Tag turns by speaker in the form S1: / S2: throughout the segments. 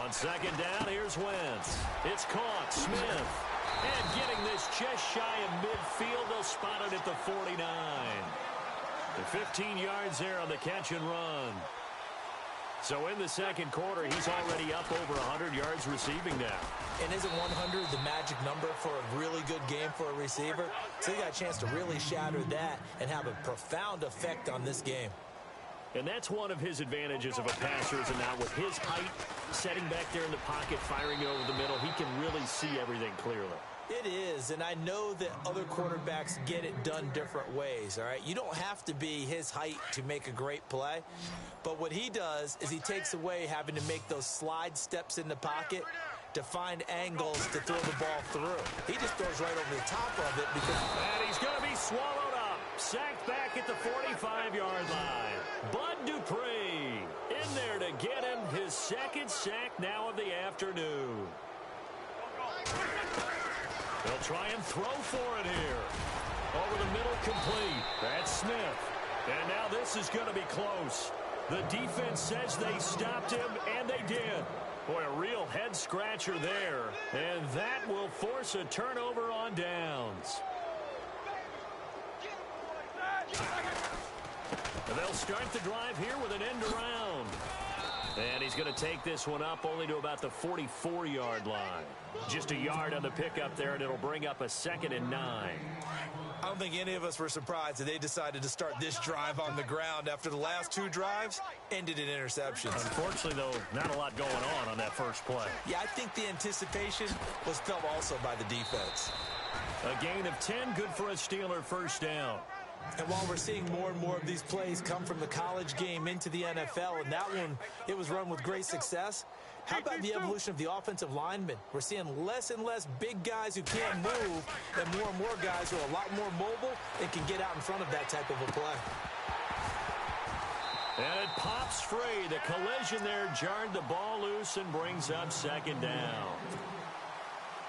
S1: On second down, here's Wentz. It's caught. Smith. And getting this just shy of midfield. They'll spot it at the 49. The 15 yards there on the catch and run. So in the second quarter, he's already up over 100 yards receiving now.
S2: And isn't 100 the magic number for a really good game for a receiver? So he got a chance to really shatter that and have a profound effect on this game.
S1: And that's one of his advantages of a passer, is now with his height, setting back there in the pocket, firing it over the middle, he can really see everything clearly.
S2: It is, and I know that other quarterbacks get it done different ways, all right? You don't have to be his height to make a great play, but what he does is he takes away having to make those slide steps in the pocket to find angles to throw the ball through. He just throws right over the top of it because...
S1: And he's going to be swallowed up. Sacked back at the 45-yard line. Bud Dupree in there to get him his second sack now of the afternoon. They'll try and throw for it here. Over the middle, complete. That's Smith. And now this is going to be close. The defense says they stopped him, and they did. Boy, a real head-scratcher there. And that will force a turnover on downs. And they'll start the drive here with an end around. And he's going to take this one up only to about the 44-yard line. Just a yard on the pickup there, and it'll bring up a 2nd and 9.
S2: I don't think any of us were surprised that they decided to start this drive on the ground after the last two drives ended in interceptions.
S1: Unfortunately, though, not a lot going on that first play.
S2: Yeah, I think the anticipation was felt also by the defense.
S1: A gain of 10, good for a Steeler first down.
S2: And while we're seeing more and more of these plays come from the college game into the NFL, and that one, it was run with great success, how about the evolution of the offensive linemen? We're seeing less and less big guys who can't move and more guys who are a lot more mobile and can get out in front of that type of a play.
S1: And it pops free. The collision there jarred the ball loose and brings up 2nd down.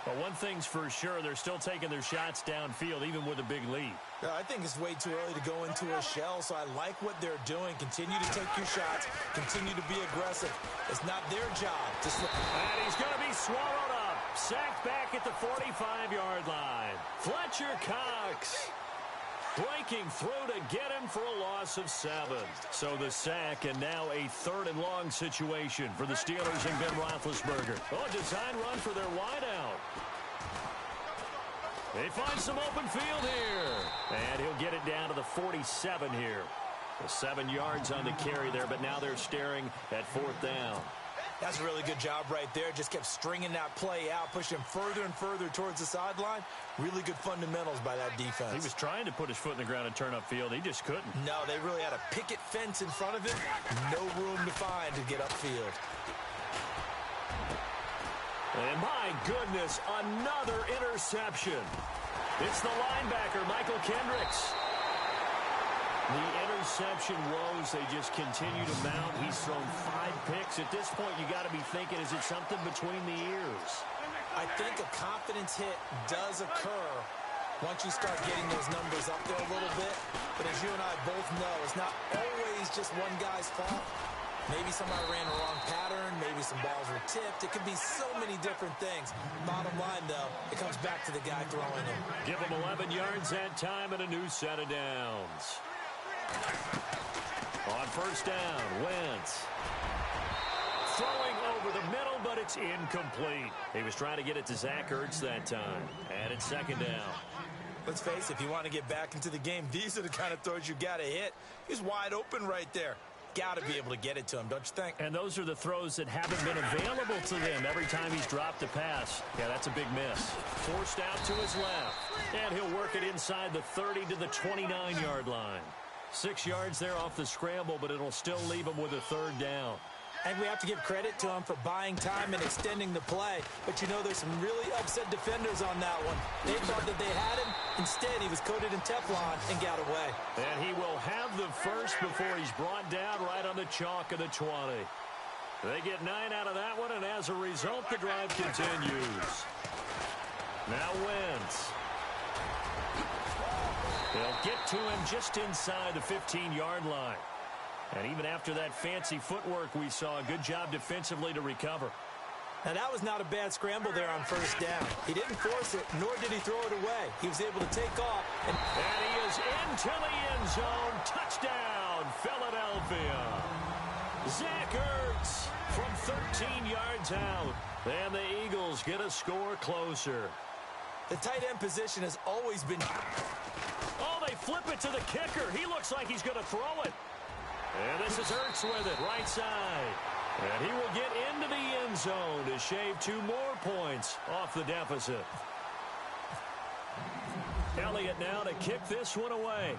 S1: But one thing's for sure, they're still taking their shots downfield, even with a big lead.
S2: I think it's way too early to go into a shell, so I like what they're doing. Continue to take your shots. Continue to be aggressive. It's not their job to slip.
S1: And he's going to be swallowed up. Sacked back at the 45-yard line. Fletcher Cox breaking through to get him for a loss of 7. So the sack, and now a 3rd and long situation for the Steelers and Ben Roethlisberger. Oh, design run for their wideout. They find some open field here. And he'll get it down to the 47 here. 7 yards on the carry there, but now they're staring at 4th down.
S2: That's a really good job right there. Just kept stringing that play out, pushing him further and further towards the sideline. Really good fundamentals by that defense.
S1: He was trying to put his foot in the ground and turn upfield. He just couldn't.
S2: No, they really had a picket fence in front of him. No room to find to get upfield.
S1: And my goodness, another interception. It's the linebacker, Michael Kendricks. The interception woes, they just continue to mount. He's thrown 5 picks. At this point, you got to be thinking, is it something between the ears?
S2: I think a confidence hit does occur once you start getting those numbers up there a little bit. But as you and I both know, it's not always just one guy's fault. Maybe somebody ran the wrong pattern. Maybe some balls were tipped. It could be so many different things. Bottom line, though, it comes back to the guy throwing them.
S1: Give him 11 yards that time and a new set of downs. On first down, Wentz. Throwing over the middle, but it's incomplete. He was trying to get it to Zach Ertz that time. And it's 2nd down.
S2: Let's face it, if you want to get back into the game, these are the kind of throws you got to hit. He's wide open right there. Got to be able to get it to him, don't you think?
S1: And those are the throws that haven't been available to them every time he's dropped a pass. Yeah, that's a big miss. Forced out to his left. And he'll work it inside the 30 to the 29-yard line. 6 yards there off the scramble, but it'll still leave him with a 3rd down.
S2: And we have to give credit to him for buying time and extending the play. But, you know, there's some really upset defenders on that one. They thought that they had him. Instead, he was coated in Teflon and got away.
S1: And he will have the first before he's brought down right on the chalk of the 20. They get 9 out of that one, and as a result, the drive continues. Now Wentz. They'll get to him just inside the 15-yard line. And even after that fancy footwork we saw, a good job defensively to recover.
S2: Now, that was not a bad scramble there on first down. He didn't force it, nor did he throw it away. He was able to take off.
S1: And he is into the end zone. Touchdown, Philadelphia. Zach Ertz from 13 yards out. And the Eagles get a score closer.
S2: The tight end position has always been...
S1: Oh, they flip it to the kicker. He looks like he's going to throw it. And this is Ertz with it, right side. And he will get into the end zone to shave 2 more points off the deficit. Elliott now to kick this one away.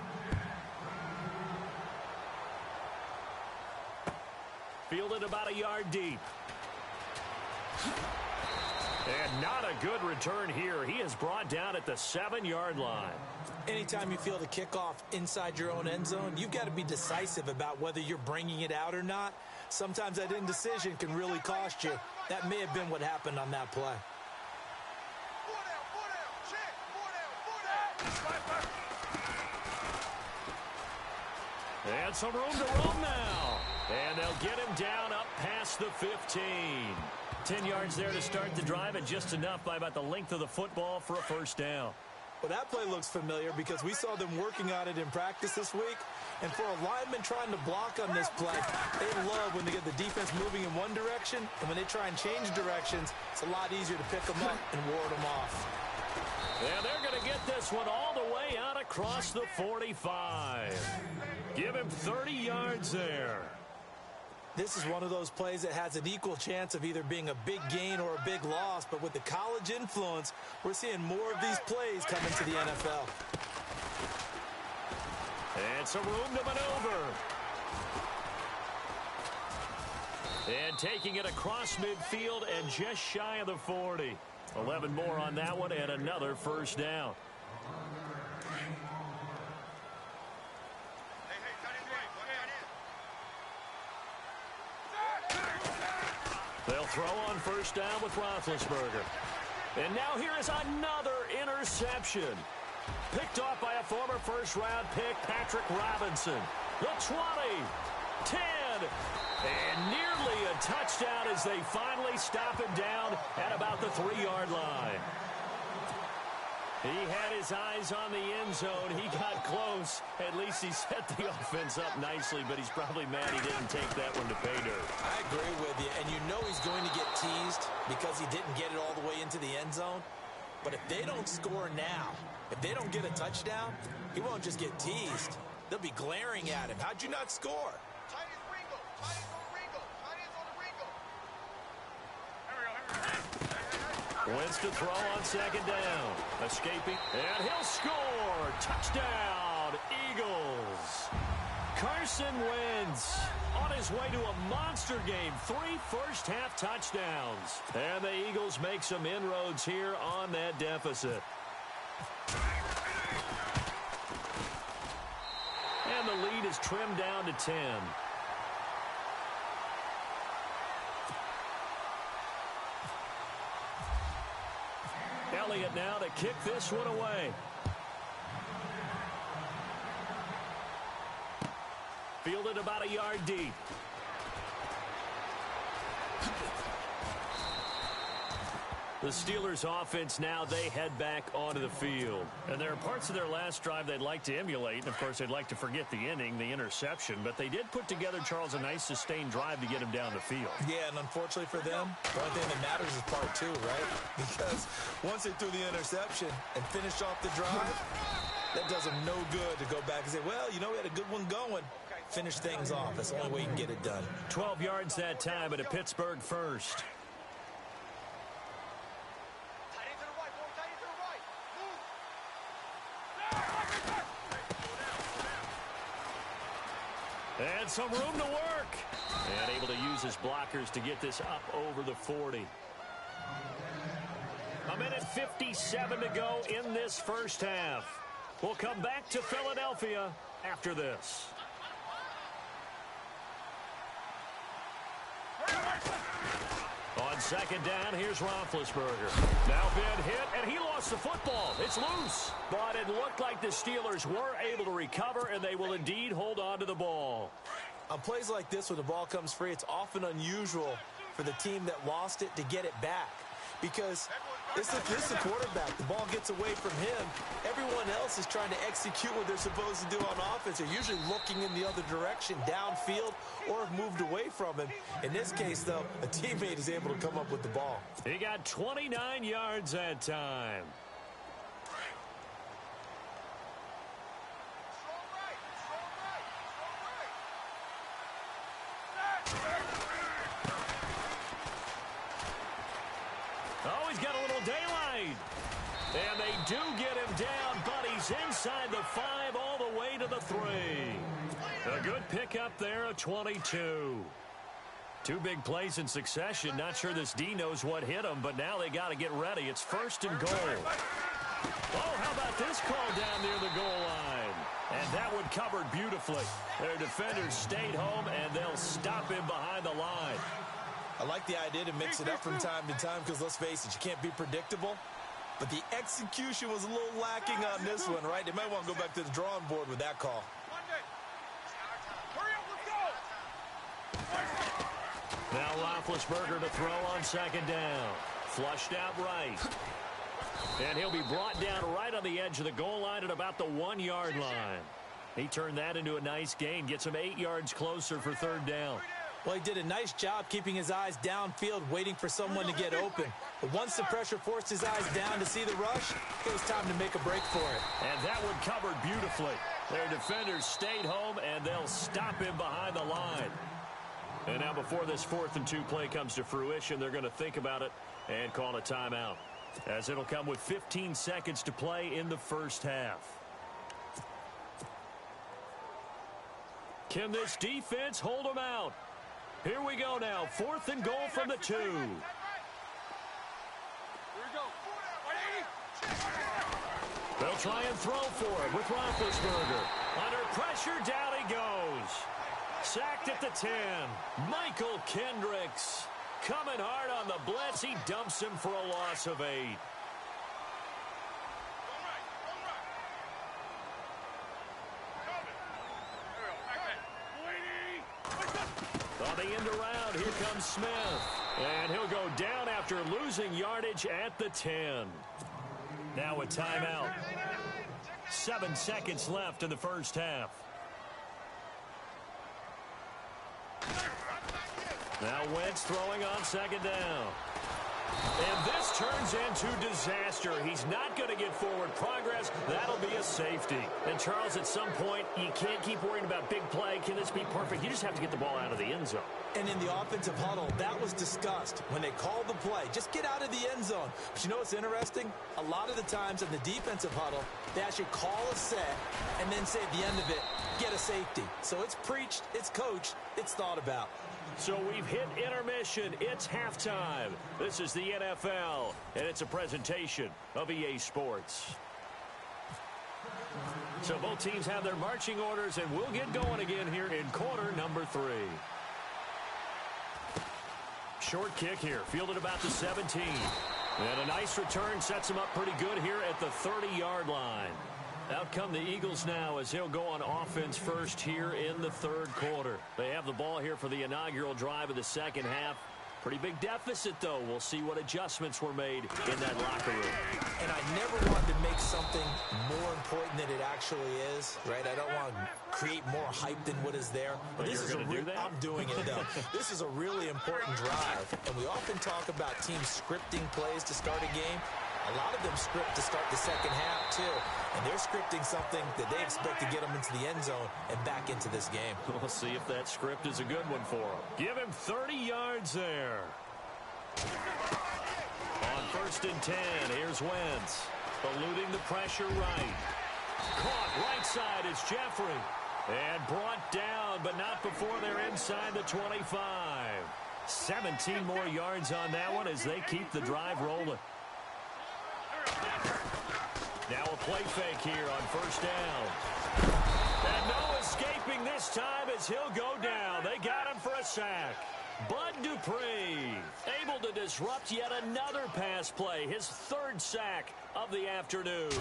S1: Fielded about a yard deep. And not a good return here. He is brought down at the 7-yard line.
S2: Anytime you feel the kickoff inside your own end zone, you've got to be decisive about whether you're bringing it out or not. Sometimes that indecision can really cost you. That may have been what happened on that play.
S1: And some room to roam now. And they'll get him down up past the 15. 10 yards there to start the drive, and just enough by about the length of the football for a first down.
S2: Well, that play looks familiar because we saw them working on it in practice this week. And for a lineman trying to block on this play, they love when they get the defense moving in one direction. And when they try and change directions, it's a lot easier to pick them up and ward them off.
S1: And they're going to get this one all the way out across the 45. Give him 30 yards there.
S2: This is one of those plays that has an equal chance of either being a big gain or a big loss. But with the college influence, we're seeing more of these plays come into the NFL.
S1: And some room to maneuver. And taking it across midfield and just shy of the 40. 11 more on that one and another first down. They'll throw on first down with Roethlisberger. And now here is another interception. Picked off by a former first-round pick, Patrick Robinson. The 20, 10, and nearly a touchdown as they finally stop him down at about the 3-yard line. He had his eyes on the end zone. He got close. At least he set the offense up nicely, but he's probably mad he didn't take that one to pay dirt.
S2: I agree with you, and you know he's going to get teased because he didn't get it all the way into the end zone. But if they don't score now, if they don't get a touchdown, he won't just get teased. They'll be glaring at him. How'd you not score?
S1: Wentz to throw on second down. Escaping, and he'll score. Touchdown, Eagles. Carson Wentz on his way to a monster game. 3 first-half touchdowns. And the Eagles make some inroads here on that deficit. And the lead is trimmed down to 10. Elliott now to kick this one away. Fielded about a yard deep. The Steelers offense now, they head back onto the field. And there are parts of their last drive they'd like to emulate. And, of course, they'd like to forget the inning, the interception. But they did put together, Charles, a nice sustained drive to get him down the field.
S2: Yeah, and unfortunately for them, the only thing that matters is part 2, right? Because once they threw the interception and finished off the drive, that does them no good to go back and say, well, you know, we had a good one going. Finish things off. That's the only way you can get it done.
S1: 12 yards that time, but a Pittsburgh first. And some room to work. And able to use his blockers to get this up over the 40. 1:57 to go in this first half. We'll come back to Philadelphia after this. On second down, here's Roethlisberger. Now been hit, and he lost the football. It's loose. But it looked like the Steelers were able to recover, and they will indeed hold on to the ball.
S2: On plays like this, when the ball comes free, it's often unusual for the team that lost it to get it back. Because this is a quarterback. The ball gets away from him. Everyone else is trying to execute what they're supposed to do on offense. They're usually looking in the other direction, downfield, or have moved away from him. In this case, though, a teammate is able to come up with the ball.
S1: He got 29 yards that time. Oh, he's got a little daylight. And they do get him down, but he's inside the 5 all the way to the 3. A good pickup there, a 22. 2 big plays in succession. Not sure this D knows what hit him, but now they got to get ready. It's 1st and goal. Oh, how about this call down near the goal line? And that one covered beautifully. Their defenders stayed home, and they'll stop him behind the line.
S2: I like the idea to mix it up from time to time because, let's face it, you can't be predictable. But the execution was a little lacking on this one, right? They might want to go back to the drawing board with that call.
S1: Now Roethlisberger to throw on 2nd down. Flushed out right. And he'll be brought down right on the edge of the goal line at about the 1-yard line. He turned that into a nice gain, gets him 8 yards closer for 3rd down.
S2: Well, he did a nice job keeping his eyes downfield, waiting for someone to get open. But once the pressure forced his eyes down to see the rush, it was time to make a break for it.
S1: And that one covered beautifully. Their defenders stayed home, and they'll stop him behind the line. And now before this 4th and 2 play comes to fruition, they're going to think about it and call a timeout, as it'll come with 15 seconds to play in the 1st half. Can this defense hold them out? Here we go now. 4th and goal from the 2. They'll try and throw for it with Roethlisberger. Under pressure, down he goes. Sacked at the 10. Michael Kendricks coming hard on the blitz. He dumps him for a loss of 8. On the end around, here comes Smith. And he'll go down after losing yardage at the 10. Now a timeout. 7 seconds left in the 1st half. Now Wentz throwing on 2nd down. And this turns into disaster. He's not going to get forward progress. That'll be a safety. And, Charles, at some point, you can't keep worrying about big play. Can this be perfect? You just have to get the ball out of the end zone.
S2: And in the offensive huddle, that was discussed when they called the play. Just get out of the end zone. But you know what's interesting? A lot of the times in the defensive huddle, they actually call a set and then say at the end of it, get a safety. So it's preached, it's coached, it's thought about.
S1: So we've hit intermission. It's halftime. This is the NFL, and it's a presentation of EA Sports. So both teams have their marching orders, and we'll get going again here in quarter number 3. Short kick here, fielded about the 17. And a nice return sets him up pretty good here at the 30-yard line. Out come the Eagles now as he'll go on offense first here in the 3rd quarter. They have the ball here for the inaugural drive of the 2nd half. Pretty big deficit, though. We'll see what adjustments were made in that locker room.
S2: And I never want to make something more important than it actually is, right? I don't want to create more hype than what is there.
S1: But this is
S2: I'm doing it, though. This is a really important drive. And we often talk about teams scripting plays to start a game. A lot of them script to start the 2nd half, too. And they're scripting something that they expect to get them into the end zone and back into this game.
S1: We'll see if that script is a good one for them. Give him 30 yards there. On 1st and 10, here's Wentz. Eluding the pressure right. Caught right side is Jeffrey. And brought down, but not before they're inside the 25. 17 more yards on that one as they keep the drive rolling. Now a play fake here on 1st down. And no escaping this time as he'll go down. They got him for a sack. Bud Dupree able to disrupt yet another pass play, his third sack of the afternoon.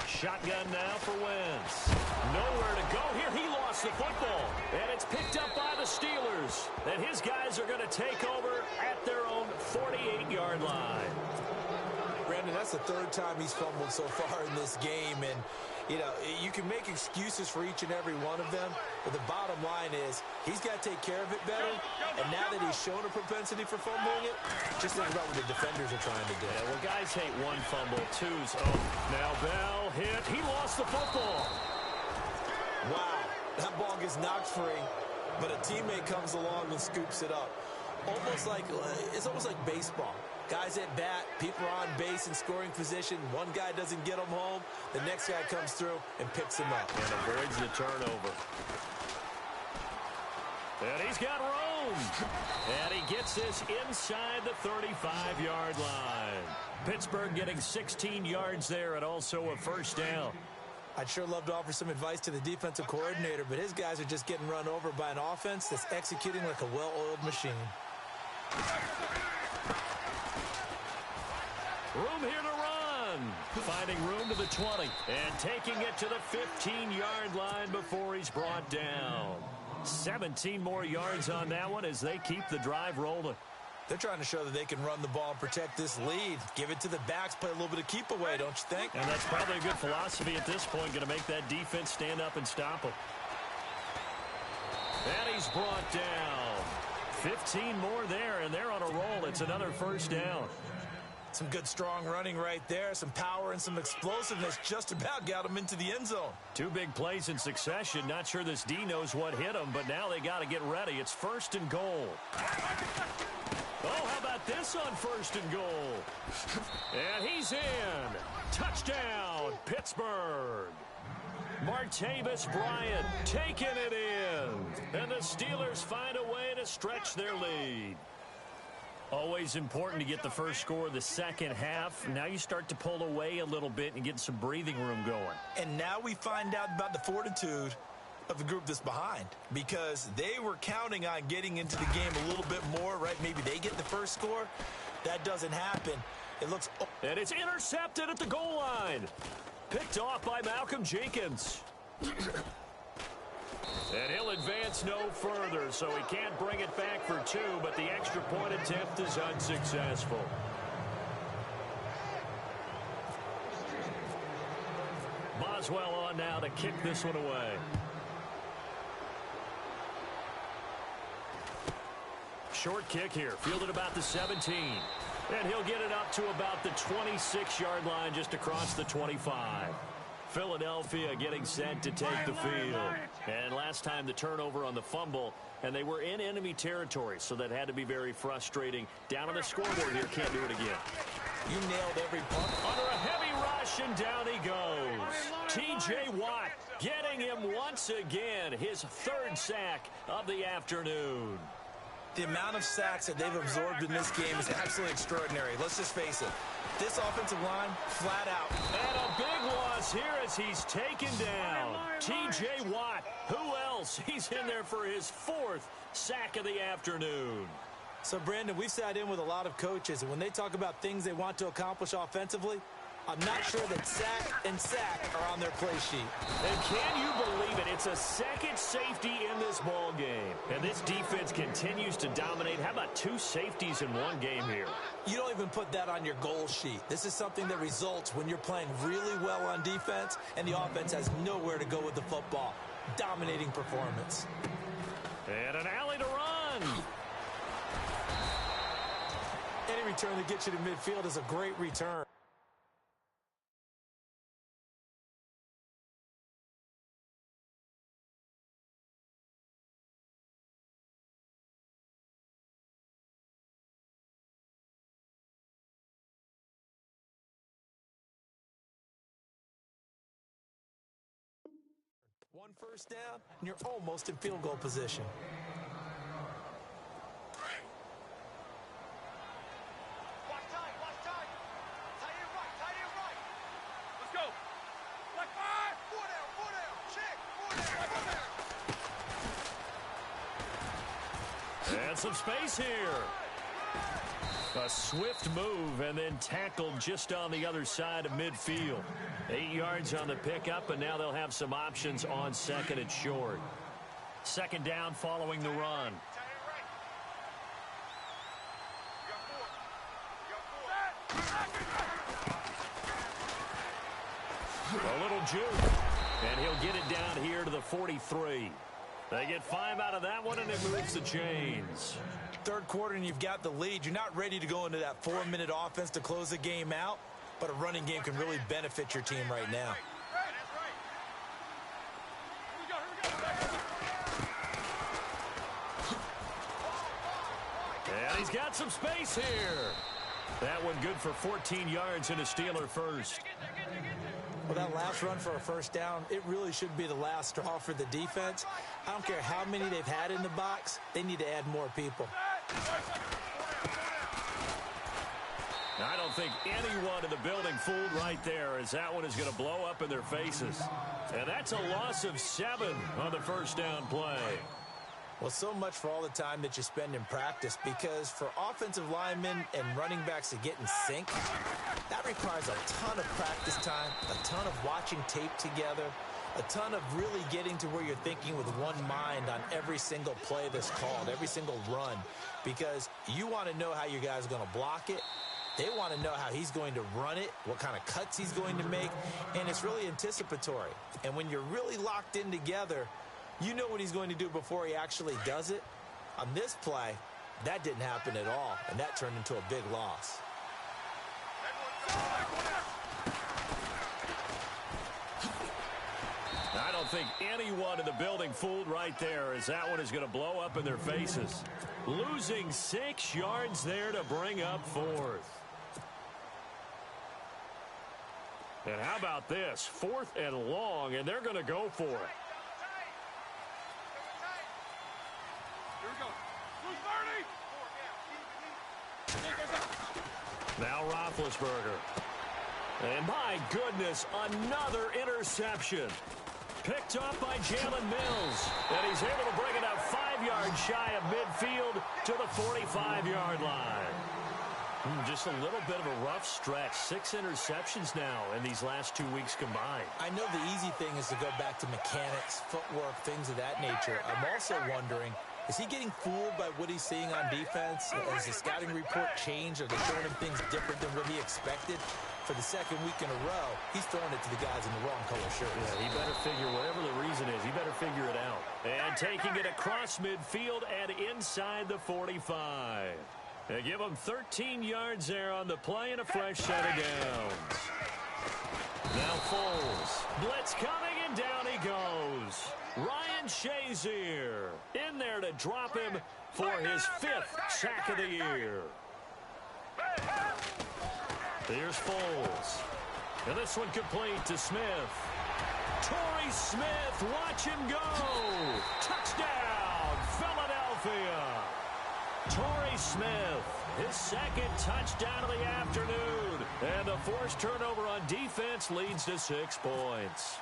S1: Shotgun now for Wentz. Nowhere to go here. He lost the football. And it's picked up by the Steelers. And his guys are going to take over at their own 48-yard line.
S2: Brandon, that's the third time he's fumbled so far in this game. And, you know, you can make excuses for each and every one of them. But the bottom line is he's got to take care of it better. And now that he's shown a propensity for fumbling it, just think about what the defenders are trying to do.
S1: Yeah, well, guys hate one fumble, twos. Oh, now Bell hit. He lost the football.
S2: Wow, that ball gets knocked free, but a teammate comes along and scoops it up. It's almost like baseball. Guys at bat, people are on base in scoring position. One guy doesn't get them home. The next guy comes through and picks him up.
S1: And avoids the turnover. And he's got room. And he gets this inside the 35-yard line. Pittsburgh getting 16 yards there and also a first down.
S2: I'd sure love to offer some advice to the defensive coordinator, but his guys are just getting run over by an offense that's executing like a well-oiled machine.
S1: Room here to run. Finding room to the 20 and taking it to the 15-yard line before he's brought down. 17 more yards on that one as they keep the drive rolling.
S2: They're trying to show that they can run the ball and protect this lead. Give it to the backs, play a little bit of keep away, don't you think?
S1: And that's probably a good philosophy at this point, going to make that defense stand up and stop him. And he's brought down. 15 more there, and they're on a roll. It's another first down.
S2: Some good, strong running right there. Some power and some explosiveness just about got him into the end zone.
S1: Two big plays in succession. Not sure this D knows what hit him, but now they got to get ready. It's first and goal. Oh, how about this on first and goal? And he's in. Touchdown, Pittsburgh. Martavis Bryant taking it in. And the Steelers find a way to stretch their lead. Always important to get the first score of the second half. Now you start to pull away a little bit and get some breathing room going.
S2: And now we find out about the fortitude of the group that's behind, because they were counting on getting into the game a little bit more, right? Maybe they get the first score. That doesn't happen. It looks...
S1: And it's intercepted at the goal line. Picked off by Malcolm Jenkins. And he'll advance no further, so he can't bring it back for two, but the extra point attempt is unsuccessful. Boswell on now to kick this one away. Short kick here, fielded about the 17. And he'll get it up to about the 26-yard line, just across the 25. Philadelphia getting set to take the field. And last time the turnover on the fumble, and they were in enemy territory, so that had to be very frustrating. Down on the scoreboard here, can't do it again.
S2: You nailed every punt.
S1: Under a heavy rush, and down he goes. T.J. Watt getting him once again, his third sack of the afternoon.
S2: The amount of sacks that they've absorbed in this game is absolutely extraordinary. Let's just face it. This offensive line, flat out.
S1: And a big loss here as he's taken down. T.J. Watt, who else? He's in there for his fourth sack of the afternoon.
S2: So, Brandon, we've sat in with a lot of coaches, and when they talk about things they want to accomplish offensively, I'm not sure that sack and sack are on their play sheet.
S1: And can you believe it? It's a second safety in this ball game. And this defense continues to dominate. How about two safeties in one game here?
S2: You don't even put that on your goal sheet. This is something that results when you're playing really well on defense and the offense has nowhere to go with the football. Dominating performance.
S1: And an alley to run.
S2: Any return that gets you to midfield is a great return. One first down, and you're almost in field goal position.
S3: Watch time, watch time. Tight end right. Let's go. Like five. Four down. Check. Four down.
S1: And some space here. A swift move and then tackled just on the other side of midfield. 8 yards on the pickup, and now they'll have some options on second and short. Second down following the run. A little juke, and he'll get it down here to the 43. They get 5 out of that one, and it moves the chains.
S2: Third quarter, and you've got the lead. You're not ready to go into that 4-minute offense to close the game out, but a running game can really benefit your team right now.
S1: And he's got some space here. That one good for 14 yards and a Steeler first.
S2: Well, that last run for a first down, it really should be the last straw for the defense. I don't care how many they've had in the box. They need to add more people.
S1: I don't think anyone in the building fooled right there, as that one is going to blow up in their faces. And that's a loss of 7 on the first down play.
S2: Well, so much for all the time that you spend in practice, because for offensive linemen and running backs to get in sync, that requires a ton of practice time, a ton of watching tape together, a ton of really getting to where you're thinking with one mind on every single play that's called, every single run, because you want to know how your guy's going to block it. They want to know how he's going to run it, what kind of cuts he's going to make, and it's really anticipatory. And when you're really locked in together, you know what he's going to do before he actually does it. On this play, that didn't happen at all, and that turned into a big loss.
S1: I don't think anyone in the building fooled right there, as that one is going to blow up in their faces. Losing 6 yards there to bring up 4th. And how about this? 4th and long, and they're going to go for it. Now Roethlisberger. And my goodness, another interception. Picked up by Jalen Mills. And he's able to bring it up 5 yards shy of midfield to the 45-yard line. Just a little bit of a rough stretch. 6 interceptions now in these last 2 weeks combined.
S2: I know the easy thing is to go back to mechanics, footwork, things of that nature. I'm also wondering, is he getting fooled by what he's seeing on defense? Has the scouting report changed? Are they showing him things different than what he expected? For the second week in a row, he's throwing it to the guys in the wrong color shirts.
S1: Yeah, he better figure, whatever the reason is, he better figure it out. And taking it across midfield and inside the 45. They give him 13 yards there on the play and a fresh set of downs. Now Foles. Blitz coming, and down he goes. Ryan Shazier in there to drop him for his 5th sack of the year. Here's Foles. And this one complete to Smith. Torrey Smith, watch him go. Touchdown, Philadelphia. Torrey Smith, his 2nd touchdown of the afternoon. And the forced turnover on defense leads to 6 points.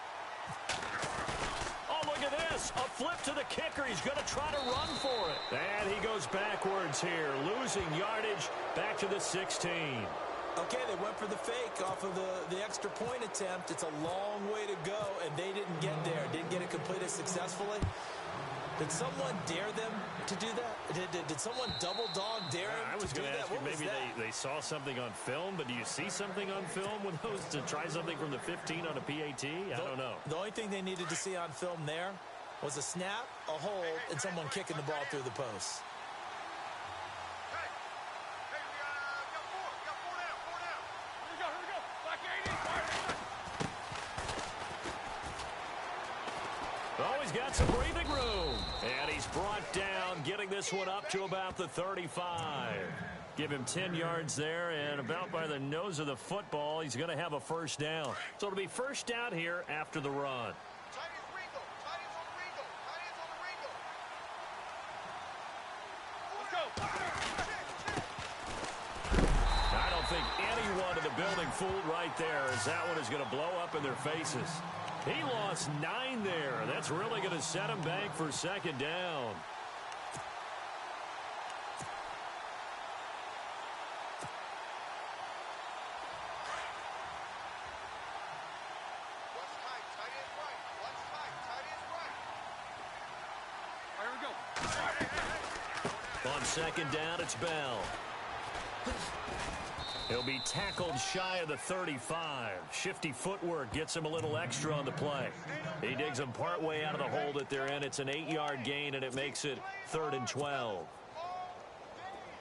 S1: Oh, look at this. A flip to the kicker. He's going to try to run for it. And he goes backwards here, losing yardage back to the 16.
S2: Okay, they went for the fake off of the extra point attempt. It's a long way to go, and they didn't get there. Didn't get it completed successfully. Did someone dare them to do that? Did someone double dog dare him
S1: I was
S2: to do
S1: going to
S2: that?
S1: ask you, maybe they saw something on film, but do you see something on film with those to try something from the 15 on a PAT? I don't know.
S2: The only thing they needed to see on film there was a snap, a hold, and someone kicking the ball through the post.
S1: Oh, he's got some breathing room. And he's brought down, getting this one up to about the 35. Give him 10 yards there, and about by the nose of the football, he's going to have a first down. So it'll be first down here after the run. I don't think anyone in the building fooled right there, as that one is going to blow up in their faces. He lost 9 there. That's really going to set him back for second down. On second down, it's Bell. He'll be tackled shy of the 35. Shifty footwork gets him a little extra on the play. He digs him partway out of the hole that they're in. It's an 8-yard gain, and it makes it 3rd and 12.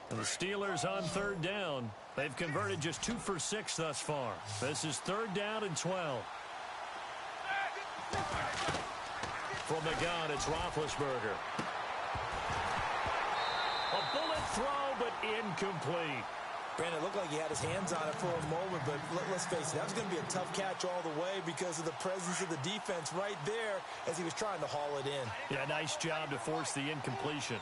S1: And the Steelers on third down. They've converted just 2 for 6 thus far. This is 3rd down and 12. From the gun, it's Roethlisberger. A bullet throw, but incomplete.
S2: Brandon, it looked like he had his hands on it for a moment, but let's face it, that was going to be a tough catch all the way because of the presence of the defense right there as he was trying to haul it in.
S1: Yeah, nice job to force the incompletion.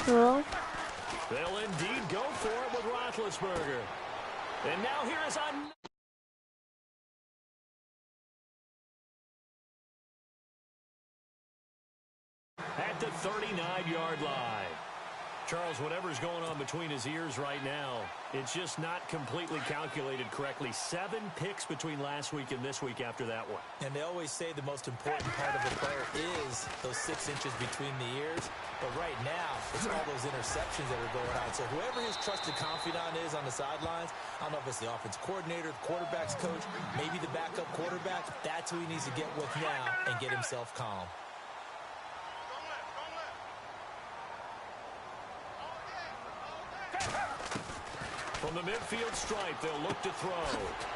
S4: Cool.
S1: They'll indeed go for it with Roethlisberger. And now here is a... at the 39-yard line. Charles, whatever's going on between his ears right now, it's just not completely calculated correctly. 7 picks between last week and this week after that one.
S2: And they always say the most important part of a player is those 6 inches between the ears. But right now, it's all those interceptions that are going on. So whoever his trusted confidant is on the sidelines, I don't know if it's the offense coordinator, the quarterback's coach, maybe the backup quarterback, that's who he needs to get with now and get himself calm.
S1: From the midfield stripe, they'll look to throw.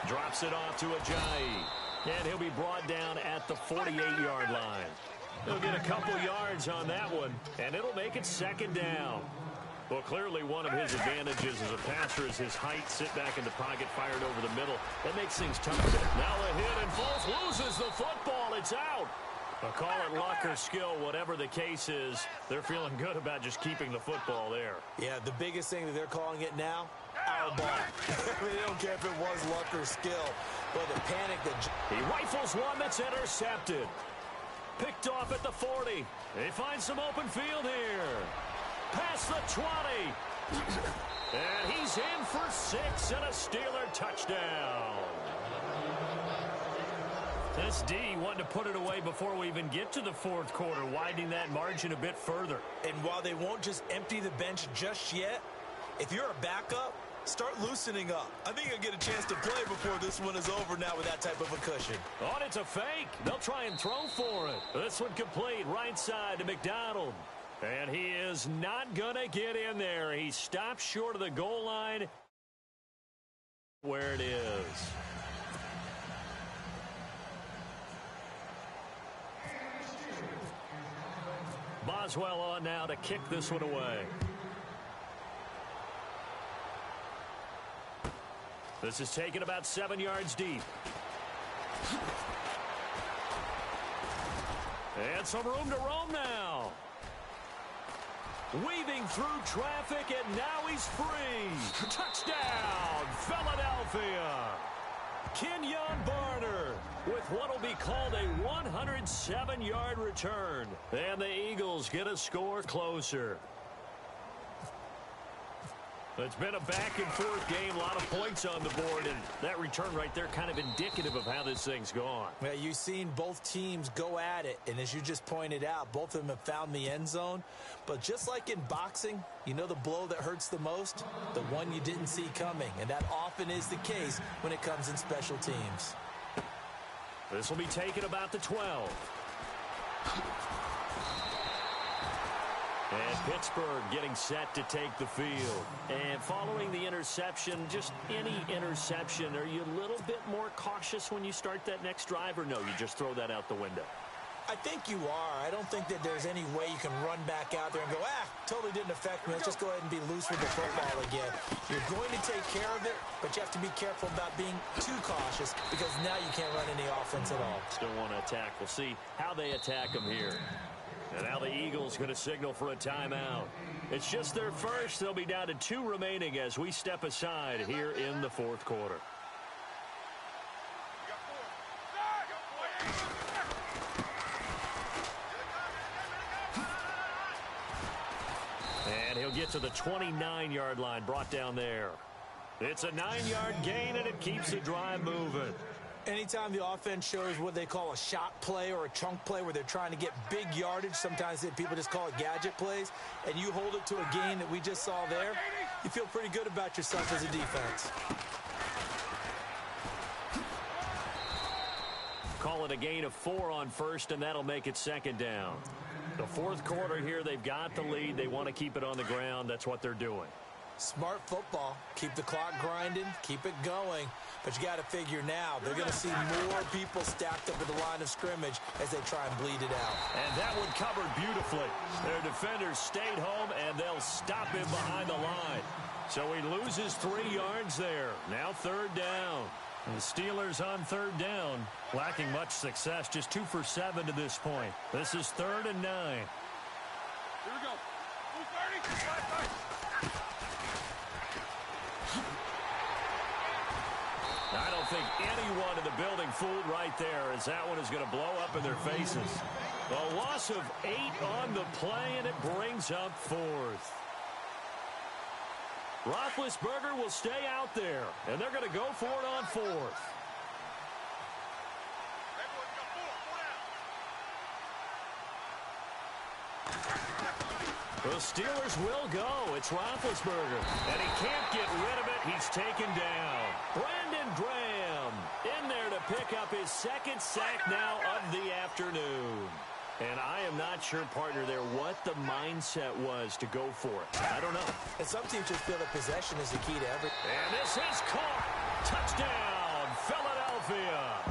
S1: Drops it off to Ajayi. And he'll be brought down at the 48-yard line. He'll get a couple yards on that one, and it'll make it 2nd down. Well, clearly one of his advantages as a passer is his height. Sit back in the pocket, fired over the middle. That makes things tougher. Now a hit, and Foles loses the football. It's out. I'll call it luck or skill, whatever the case is. They're feeling good about just keeping the football there.
S2: Yeah, the biggest thing that they're calling it now, our ball. They don't care if it was luck or skill. But the panic that...
S1: He rifles one that's intercepted. Picked off at the 40. They find some open field here. Past the 20. And he's in for 6 and a Steeler touchdown. This D wanted to put it away before we even get to the 4th quarter, widening that margin a bit further.
S2: And while they won't just empty the bench just yet, if you're a backup, start loosening up. I think you'll get a chance to play before this one is over now with that type of a cushion.
S1: Oh, and it's a fake. They'll try and throw for it. This one complete, right side to McDonald. And he is not going to get in there. He stops short of the goal line. Where it is. Boswell on now to kick this one away. This is taken about 7 yards deep. And some room to roam now. Weaving through traffic, and now he's free. Touchdown, Philadelphia. Kenyon Barner with what will be called a 107-yard return. And the Eagles get a score closer. It's been a back-and-forth game, a lot of points on the board, and that return right there kind of indicative of how this thing's gone.
S2: Well, you've seen both teams go at it, and as you just pointed out, both of them have found the end zone. But just like in boxing, you know the blow that hurts the most? The one you didn't see coming, and that often is the case when it comes in special teams.
S1: This will be taken about the 12. And Pittsburgh getting set to take the field. And following the interception, just any interception, are you a little bit more cautious when you start that next drive, or no, you just throw that out the window?
S2: I think you are. I don't think that there's any way you can run back out there and go, totally didn't affect me. Let's just go ahead and be loose with the football again. You're going to take care of it, but you have to be careful about being too cautious because now you can't run any offense at all.
S1: Still want to attack. We'll see how they attack them here. And now the Eagles going to signal for a timeout. It's just their first. They'll be down to 2 remaining as we step aside here in the 4th quarter. And he'll get to the 29-yard line, brought down there. It's a 9-yard gain, and it keeps the drive moving.
S2: Anytime the offense shows what they call a shot play or a chunk play where they're trying to get big yardage, sometimes people just call it gadget plays, and you hold it to a gain that we just saw there, you feel pretty good about yourself as a defense.
S1: Call it a gain of 4 on first, and that'll make it second down. The fourth quarter here, they've got the lead. They want to keep it on the ground. That's what they're doing.
S2: Smart football. Keep the clock grinding. Keep it going. But you got to figure now, they're going to see more people stacked up at the line of scrimmage as they try and bleed it out.
S1: And that one covered beautifully. Their defenders stayed home, and they'll stop him behind the line. So he loses 3 yards there. Now third down. The Steelers on third down, lacking much success, just 2 for 7 to this point. This is 3rd and 9.
S3: Here we go. 230.
S1: I don't think anyone in the building fooled right there, as that one is going to blow up in their faces. A loss of 8 on the play, and it brings up 4th. Roethlisberger will stay out there, and they're going to go for it on 4th. The Steelers will go. It's Roethlisberger, and he can't get rid of it. He's taken down. Brandon Graham in there to pick up his 2nd sack now of the afternoon. And I am not sure, partner, there what the mindset was to go for it. I don't know.
S2: And some teams just feel that possession is the key to everything.
S1: And this is caught. Touchdown, Philadelphia.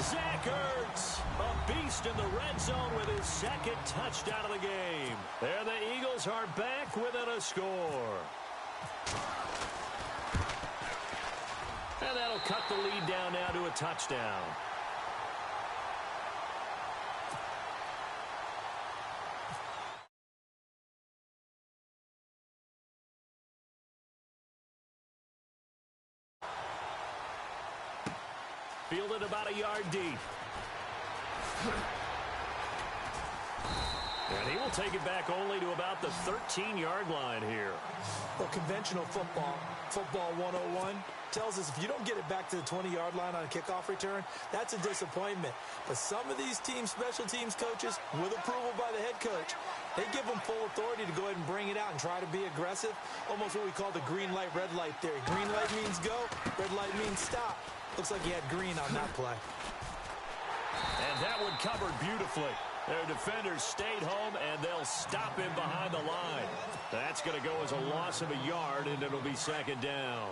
S1: Zach Ertz, a beast in the red zone with his 2nd touchdown of the game. There the Eagles are back within a score. And that'll cut the lead down now to a touchdown. Fielded about a yard deep. And he will take it back only to about the 13-yard line here.
S2: Well, conventional football 101, tells us if you don't get it back to the 20-yard line on a kickoff return, that's a disappointment. But some of these teams, special teams coaches, with approval by the head coach, they give them full authority to go ahead and bring it out and try to be aggressive. Almost what we call the green light, red light theory. Green light means go, red light means stop. Looks like he had green on that play.
S1: And that one covered beautifully. Their defenders stayed home, and they'll stop him behind the line. That's going to go as a loss of a yard, and it'll be second down.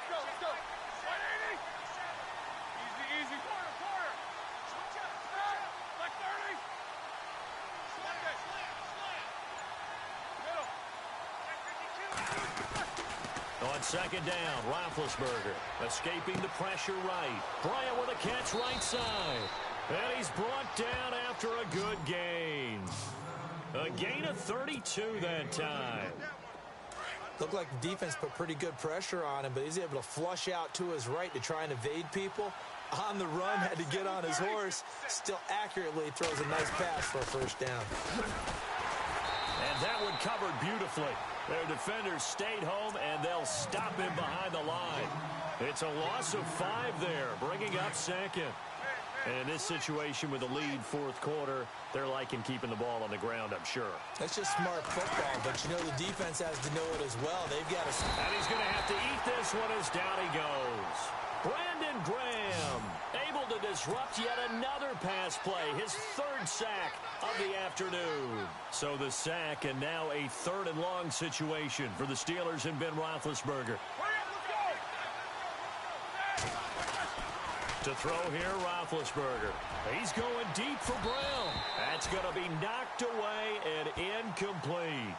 S3: Let's go. 180. Easy. Quarter. Switch up. Like 30. Slant. Middle. 52.
S1: On second down, Roethlisberger escaping the pressure right. Bryant with a catch right side. And he's brought down after a good gain. A gain of 32 that time.
S2: Looked like the defense put pretty good pressure on him, but he's able to flush out to his right to try and evade people. On the run, had to get on his horse. Still accurately throws a nice pass for a first down.
S1: And that one covered beautifully. Their defenders stayed home, and they'll stop him behind the line. It's a loss of 5 there, bringing up second. And in this situation with the lead fourth quarter, they're liking keeping the ball on the ground, I'm sure.
S2: That's just smart football, but you know the defense has to know it as well. They've got to...
S1: And he's going to have to eat this one as down he goes. Brandon Graham able to disrupt yet another pass play, his 3rd sack of the afternoon. So the sack, and now a 3rd and long situation for the Steelers and Ben Roethlisberger. To throw here, Roethlisberger. He's going deep for Brown. That's going to be knocked away and incomplete.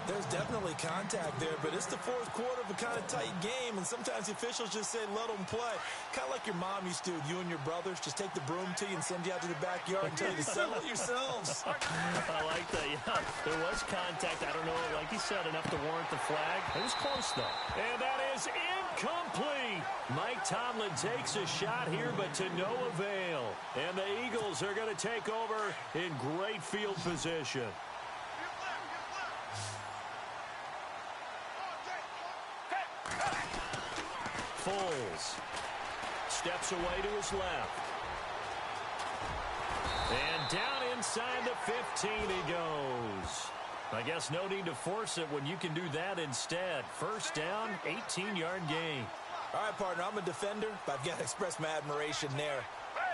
S2: There's definitely contact there, but it's the fourth quarter of a kind of tight game, and sometimes the officials just say, let them play. Kind of like your mom used to do with you and your brothers. Just take the broom to you and send you out to the backyard and tell you to settle it yourselves.
S1: I like that, yeah. There was contact. I don't know, like you said, enough to warrant the flag. It was close, though. And that is incomplete. Mike Tomlin takes a shot here, but to no avail. And the Eagles are going to take over in great field position. Foles steps away to his left. And down inside the 15 he goes. I guess no need to force it when you can do that instead. First down, 18-yard gain.
S2: All right, partner, I'm a defender, but I've got to express my admiration there.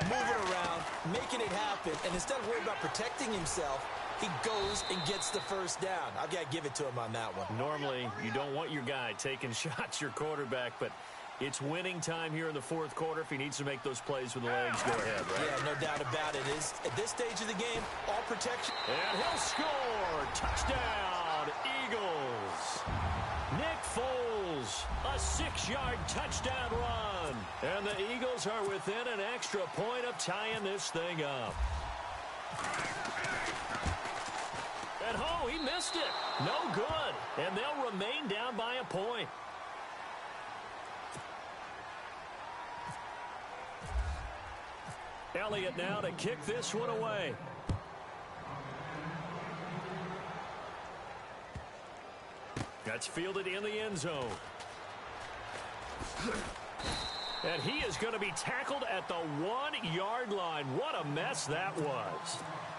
S2: Moving around, making it happen, and instead of worrying about protecting himself, he goes and gets the first down. I've got to give it to him on that one.
S1: Normally, you don't want your guy taking shots, your quarterback, but it's winning time here in the fourth quarter. If he needs to make those plays with the legs, go ahead, right?
S2: Yeah, no doubt about it. At this stage of the game, all protection.
S1: And he'll score. Touchdown, Eagles. Nick Foles, a 6-yard touchdown run. And the Eagles are within an extra point of tying this thing up. And he missed it. No good. And they'll remain down by a point. Elliott now to kick this one away. That's fielded in the end zone. And he is going to be tackled at the 1-yard line. What a mess that was.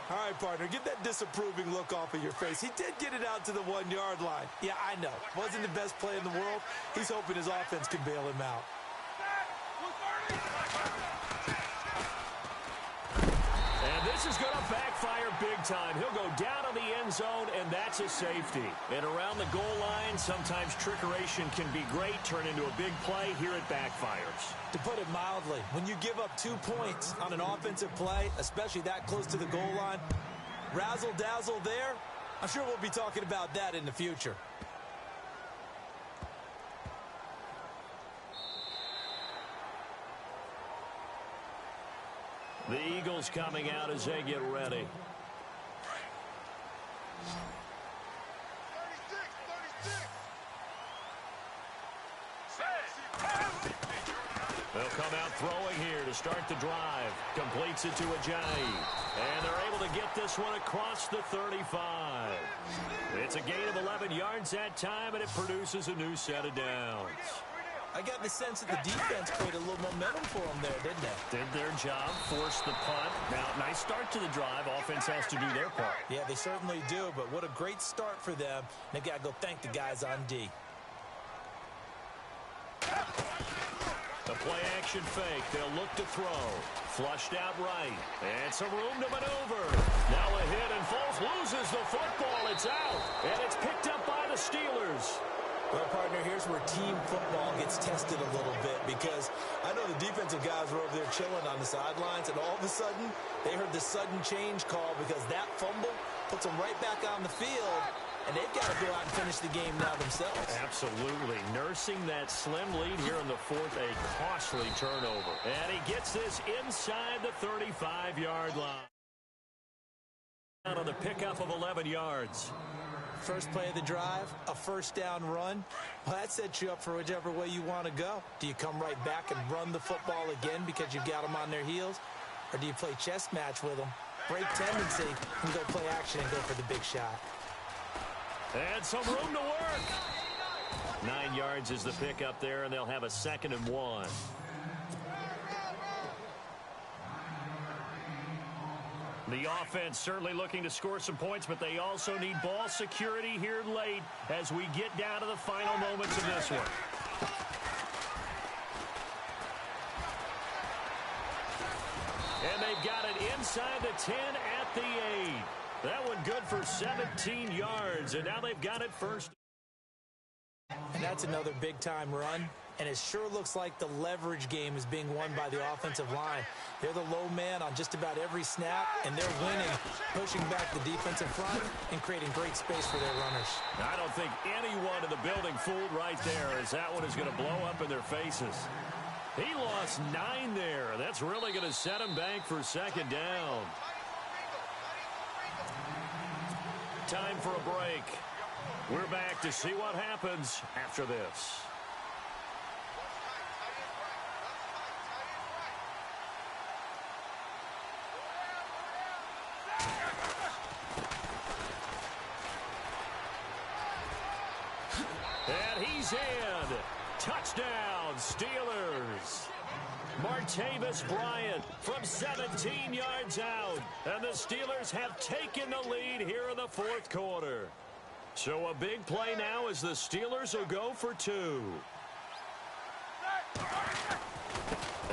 S2: All right, partner, get that disapproving look off of your face. He did get it out to the 1-yard line. Yeah, I know. Wasn't the best play in the world. He's hoping his offense can bail him out.
S1: And this is going to backfire big time. He'll go down to the end zone, and that's a safety. And around the goal line, sometimes trickeration can be great, turn into a big play. Here it backfires.
S2: To put it mildly, when you give up 2 points on an offensive play, especially that close to the goal line, razzle-dazzle there, I'm sure we'll be talking about that in the future.
S1: The Eagles coming out as they get ready.
S3: 36.
S1: They'll come out throwing here to start the drive. Completes it to Ajayi. And they're able to get this one across the 35. It's a gain of 11 yards that time, and it produces a new set of downs.
S2: I got the sense that the defense created a little momentum for them there, didn't they?
S1: Did their job, forced the punt. Now, nice start to the drive. Offense has to do their part.
S2: Yeah, they certainly do, but what a great start for them. They got to go thank the guys on D.
S1: The play-action fake. They'll look to throw. Flushed out right. And some room to maneuver. Now a hit, and Foles loses the football. It's out. And it's picked up by the Steelers.
S2: Well, partner, here's where team football gets tested a little bit, because I know the defensive guys were over there chilling on the sidelines, and all of a sudden, they heard the sudden change call because that fumble puts them right back on the field, and they've got to go out and finish the game now themselves. Absolutely.
S1: Nursing that slim lead here in the fourth, a costly turnover. And he gets this inside the 35-yard line. On the pickup of 11 yards.
S2: First play of the drive, a first down run. Well, that sets you up for whichever way you want to go. Do you come right back and run the football again because you've got them on their heels? Or do you play chess match with them, break tendency, and go play action and go for the big shot?
S1: And some room to work. 9 yards is the pickup there, and they'll have a 2nd and 1. The offense certainly looking to score some points, but they also need ball security here late as we get down to the final moments of this one. And they've got it inside the 10 at the 8. That one good for 17 yards, and now they've got it first.
S2: And that's another big-time run. And it sure looks like the leverage game is being won by the offensive line. They're the low man on just about every snap, and they're winning, pushing back the defensive front and creating great space for their runners.
S1: I don't think anyone in the building fooled right there, as that one is going to blow up in their faces. He lost 9 there. That's really going to set him back for 2nd down. Time for a break. We're back to see what happens after this. And he's in. Touchdown, Steelers. Martavis Bryant from 17 yards out. And the Steelers have taken the lead here in the fourth quarter. So a big play now as the Steelers will go for two.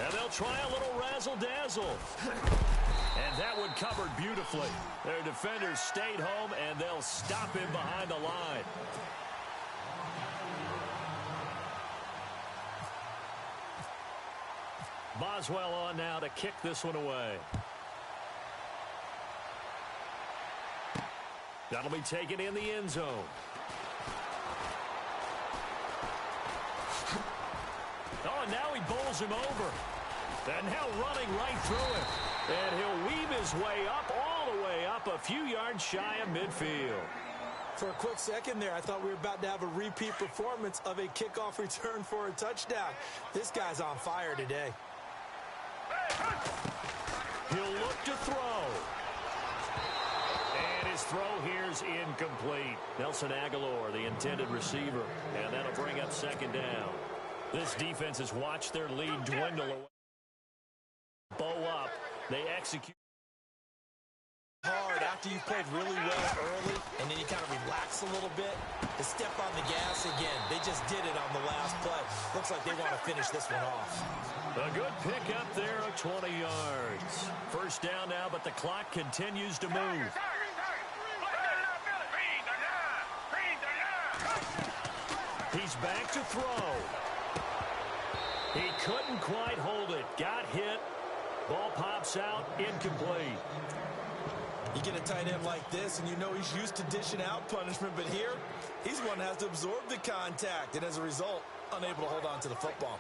S1: And they'll try a little razzle-dazzle. And that one covered beautifully. Their defenders stayed home, and they'll stop him behind the line. Boswell on now to kick this one away. That'll be taken in the end zone. Oh, and now he bowls him over. And now running right through him. And he'll weave his way up, all the way up, a few yards shy of midfield.
S2: For a quick second there, I thought we were about to have a repeat performance of a kickoff return for a touchdown. This guy's on fire today.
S1: He'll look to throw. And his throw here's incomplete. Nelson Aguilar, the intended receiver. And that'll bring up second down. This defense has watched their lead dwindle away. Bow up. They execute
S2: hard after you've played really well early, and then you kind of relax a little bit to step on the gas again. They just did it on the last play. Looks like they want to finish this one off.
S1: A good pick up there of 20 yards. First down now, but the clock continues to move. He's back to throw. He couldn't quite hold it. Got hit. Ball pops out. Incomplete.
S2: You get a tight end like this, and you know he's used to dishing out punishment, but here, he's one that has to absorb the contact, and as a result, unable to hold on to the football.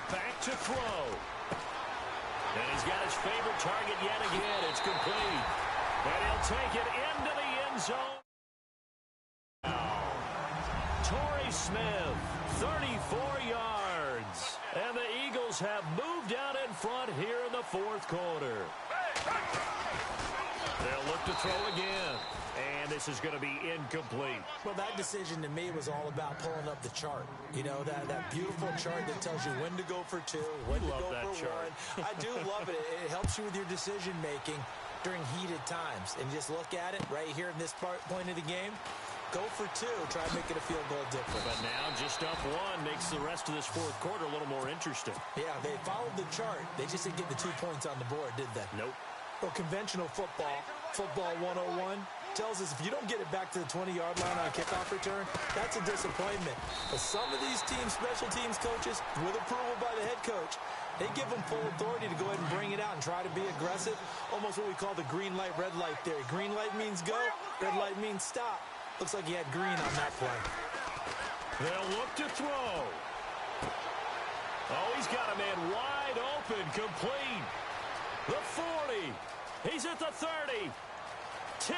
S1: Back to throw. And he's got his favorite target yet again. It's complete. And he'll take it into the end zone. Torrey Smith, 34 yards. And the Eagles have moved out in front here in the fourth quarter. They'll look to throw again. And this is going to be incomplete.
S2: Well, that decision to me was all about pulling up the chart. You know, that beautiful chart that tells you when to go for two, when to go for one. I do love it. It helps you with your decision-making during heated times. And just look at it right here in this point of the game. Go for two. Try to make it a field goal difference.
S1: But now just up one makes the rest of this fourth quarter a little more interesting.
S2: Yeah, they followed the chart. They just didn't get the 2 points on the board, did they?
S1: Nope.
S2: Well, conventional football 101, tells us if you don't get it back to the 20-yard line on a kickoff return, that's a disappointment. But some of these teams, special teams coaches, with approval by the head coach, they give them full authority to go ahead and bring it out and try to be aggressive, almost what we call the green light, red light theory. Green light means go, red light means stop. Looks like he had green on that play.
S1: They'll look to throw. Oh, he's got a man wide open, complete. The 40. He's at the 30. 10.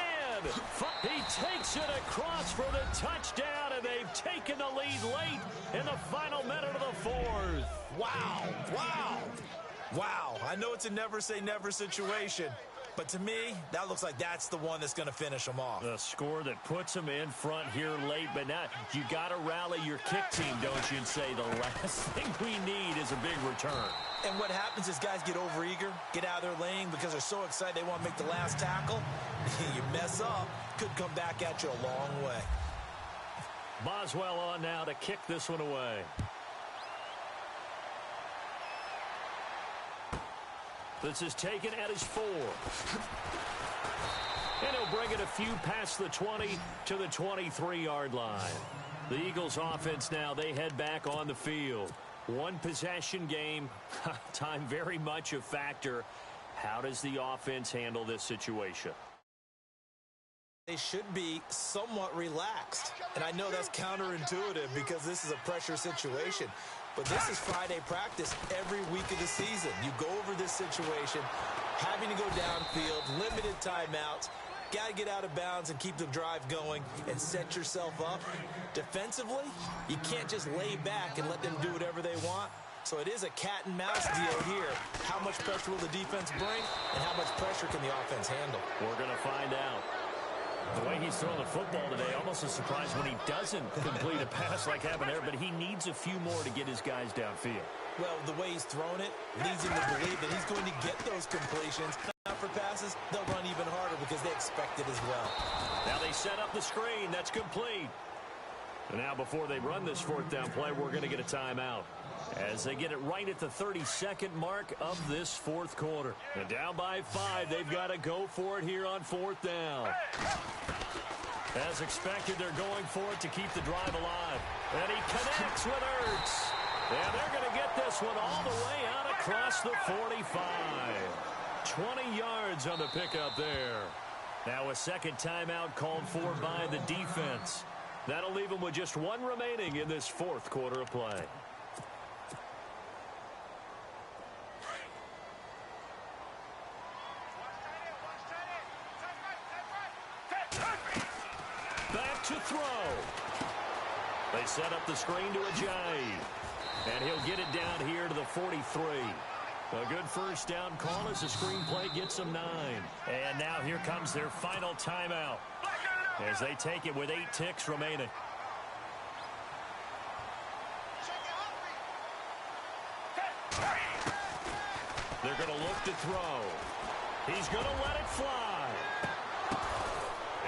S1: He takes it across for the touchdown, and they've taken the lead late in the final minute of the fourth.
S2: Wow. Wow. Wow. I know it's a never-say-never situation, but to me, that looks like that's the one that's going to finish them off.
S1: A score that puts them in front here late, but now you got to rally your kick team, don't you, and say the last thing we need is a big return.
S2: And what happens is guys get overeager, get out of their lane because they're so excited they want to make the last tackle. You mess up, could come back at you a long way.
S1: Boswell on now to kick this one away. This is taken at his 4. And he'll bring it a few past the 20 to the 23-yard line. The Eagles offense now, they head back on the field. One possession game, time very much a factor. How does the offense handle this situation?
S2: They should be somewhat relaxed. And I know that's counterintuitive because this is a pressure situation. But this is Friday practice every week of the season. You go over this situation, having to go downfield, limited timeouts, got to get out of bounds and keep the drive going and set yourself up. Defensively, you can't just lay back and let them do whatever they want. So it is a cat and mouse deal here. How much pressure will the defense bring and how much pressure can the offense handle?
S1: We're going to find out. The way he's throwing the football today, almost a surprise when he doesn't complete a pass like happened there, but he needs a few more to get his guys downfield.
S2: Well, the way he's throwing it leads him to believe that he's going to get those completions. Not for passes, they'll run even harder because they expect it as well.
S1: Now they set up the screen. That's complete. And now before they run this fourth down play, we're going to get a timeout as they get it right at the 32nd mark of this fourth quarter. And down by 5, they've got to go for it here on fourth down. As expected, they're going for it to keep the drive alive. And he connects with Ertz. And they're going to get this one all the way out across the 45. 20 yards on the pickup there. Now a second timeout called for by the defense. That'll leave them with just one remaining in this fourth quarter of play. Back to throw. They set up the screen to Ajayi. And he'll get it down here to the 43. A good first down call as the screen play gets them 9. And now here comes their final timeout as they take it with 8 ticks remaining. They're going to look to throw. He's going to let it fly.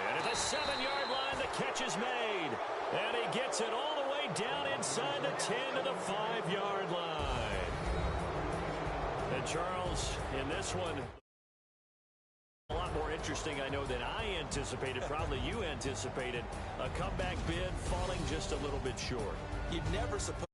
S1: And at the 7-yard line, the catch is made. And he gets it all the way down inside the 10 to the 5-yard line. And Charles, in this one, a lot more interesting, I know, than I anticipated. Probably you anticipated. A comeback bid falling just a little bit short.
S2: You'd never suppose